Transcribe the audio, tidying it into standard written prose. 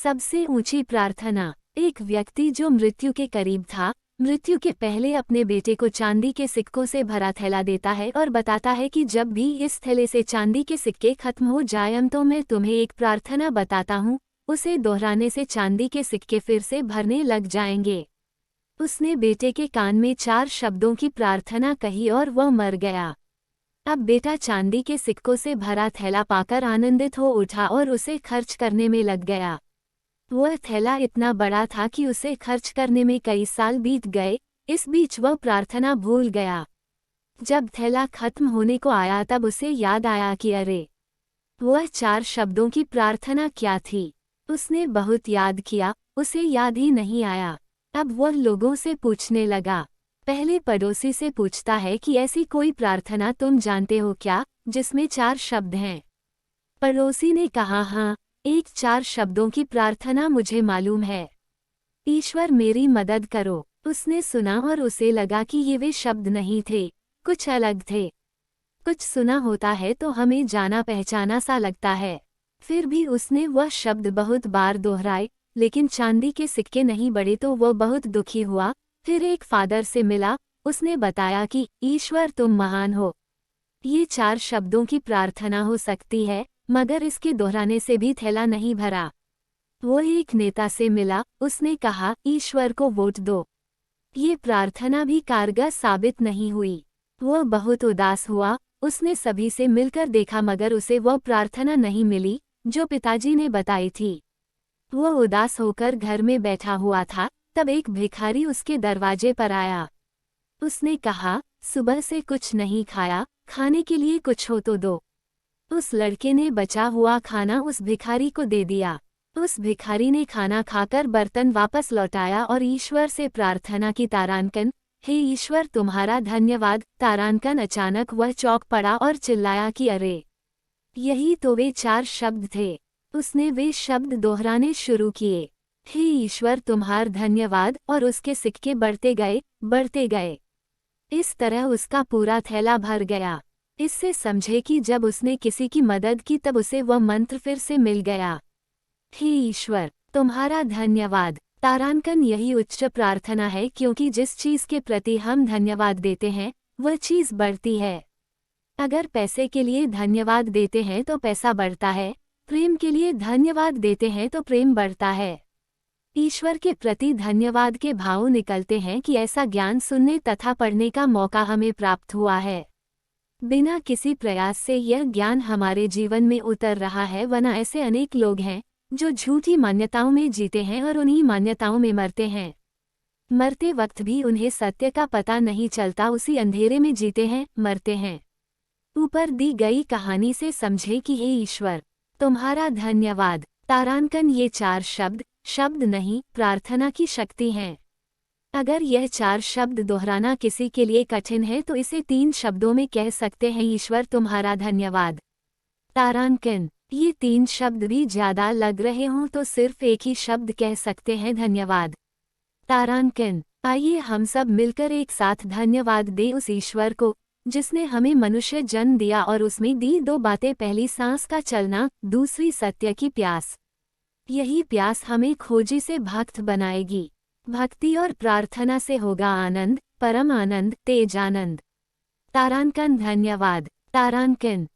सबसे ऊंची प्रार्थना। एक व्यक्ति जो मृत्यु के करीब था, मृत्यु के पहले अपने बेटे को चांदी के सिक्कों से भरा थैला देता है और बताता है कि जब भी इस थैले से चांदी के सिक्के खत्म हो जाएं तो मैं तुम्हें एक प्रार्थना बताता हूँ, उसे दोहराने से चांदी के सिक्के फिर से भरने लग जाएंगे। उसने बेटे के कान में 4 शब्दों की प्रार्थना कही और वह मर गया। अब बेटा चांदी के सिक्कों से भरा थैला पाकर आनंदित हो उठा और उसे खर्च करने में लग गया। वह थैला इतना बड़ा था कि उसे खर्च करने में कई साल बीत गए। इस बीच वह प्रार्थना भूल गया। जब थैला खत्म होने को आया तब उसे याद आया कि अरे, वह 4 शब्दों की प्रार्थना क्या थी। उसने बहुत याद किया, उसे याद ही नहीं आया। अब वह लोगों से पूछने लगा। पहले पड़ोसी से पूछता है कि ऐसी कोई प्रार्थना तुम जानते हो क्या, जिसमें 4 शब्द हैं। पड़ोसी ने कहा, हाँ, एक 4 शब्दों की प्रार्थना मुझे मालूम है। ईश्वर मेरी मदद करो। उसने सुना और उसे लगा कि ये वे शब्द नहीं थे, कुछ अलग थे। कुछ सुना होता है तो हमें जाना पहचाना सा लगता है। फिर भी उसने वह शब्द बहुत बार दोहराए, लेकिन चांदी के सिक्के नहीं बढ़े तो वह बहुत दुखी हुआ। फिर एक फादर से मिला, उसने बताया कि ईश्वर तुम महान हो। ये 4 शब्दों की प्रार्थना हो सकती है, मगर इसके दोहराने से भी थैला नहीं भरा। वो एक नेता से मिला, उसने कहा ईश्वर को वोट दो। ये प्रार्थना भी कारगर साबित नहीं हुई। वह बहुत उदास हुआ। उसने सभी से मिलकर देखा मगर उसे वह प्रार्थना नहीं मिली जो पिताजी ने बताई थी। वह उदास होकर घर में बैठा हुआ था, तब एक भिखारी उसके दरवाजे पर आया। उसने कहा, सुबह से कुछ नहीं खाया, खाने के लिए कुछ हो तो दो। उस लड़के ने बचा हुआ खाना उस भिखारी को दे दिया। उस भिखारी ने खाना खाकर बर्तन वापस लौटाया और ईश्वर से प्रार्थना की, तारांकन, हे ईश्वर तुम्हारा धन्यवाद। तारांकन अचानक वह चौंक पड़ा और चिल्लाया कि अरे, यही तो वे 4 शब्द थे। उसने वे शब्द दोहराने शुरू किए, हे ईश्वर तुम्हार धन्यवाद, और उसके सिक्के बढ़ते गए, बढ़ते गए। इस तरह उसका पूरा थैला भर गया। इससे समझे कि जब उसने किसी की मदद की तब उसे वह मंत्र फिर से मिल गया, हे ईश्वर तुम्हारा धन्यवाद। तारांकन यही उच्च प्रार्थना है, क्योंकि जिस चीज़ के प्रति हम धन्यवाद देते हैं वह चीज़ बढ़ती है। अगर पैसे के लिए धन्यवाद देते हैं तो पैसा बढ़ता है, प्रेम के लिए धन्यवाद देते हैं तो प्रेम बढ़ता है। ईश्वर के प्रति धन्यवाद के भाव निकलते हैं कि ऐसा ज्ञान सुनने तथा पढ़ने का मौका हमें प्राप्त हुआ है। बिना किसी प्रयास से यह ज्ञान हमारे जीवन में उतर रहा है, वरना ऐसे अनेक लोग हैं जो झूठी मान्यताओं में जीते हैं और उन्हीं मान्यताओं में मरते हैं। मरते वक्त भी उन्हें सत्य का पता नहीं चलता, उसी अंधेरे में जीते हैं, मरते हैं। ऊपर दी गई कहानी से समझे कि हे ईश्वर तुम्हारा धन्यवाद। तारांकन ये 4 शब्द शब्द नहीं, प्रार्थना की शक्ति हैं। अगर यह 4 शब्द दोहराना किसी के लिए कठिन है तो इसे 3 शब्दों में कह सकते हैं, ईश्वर तुम्हारा धन्यवाद। तारांकन ये 3 शब्द भी ज्यादा लग रहे हों तो सिर्फ एक ही शब्द कह सकते हैं, धन्यवाद। तारांकन आइए हम सब मिलकर एक साथ धन्यवाद दें उस ईश्वर को जिसने हमें मनुष्य जन्म दिया और उसमें दी 2 बातें, पहली सांस का चलना, दूसरी सत्य की प्यास। यही प्यास हमें खोजी से भक्त बनाएगी। भक्ति और प्रार्थना से होगा आनंद, परम आनंद, तेज आनंद। तारांकन धन्यवाद। तारांकन।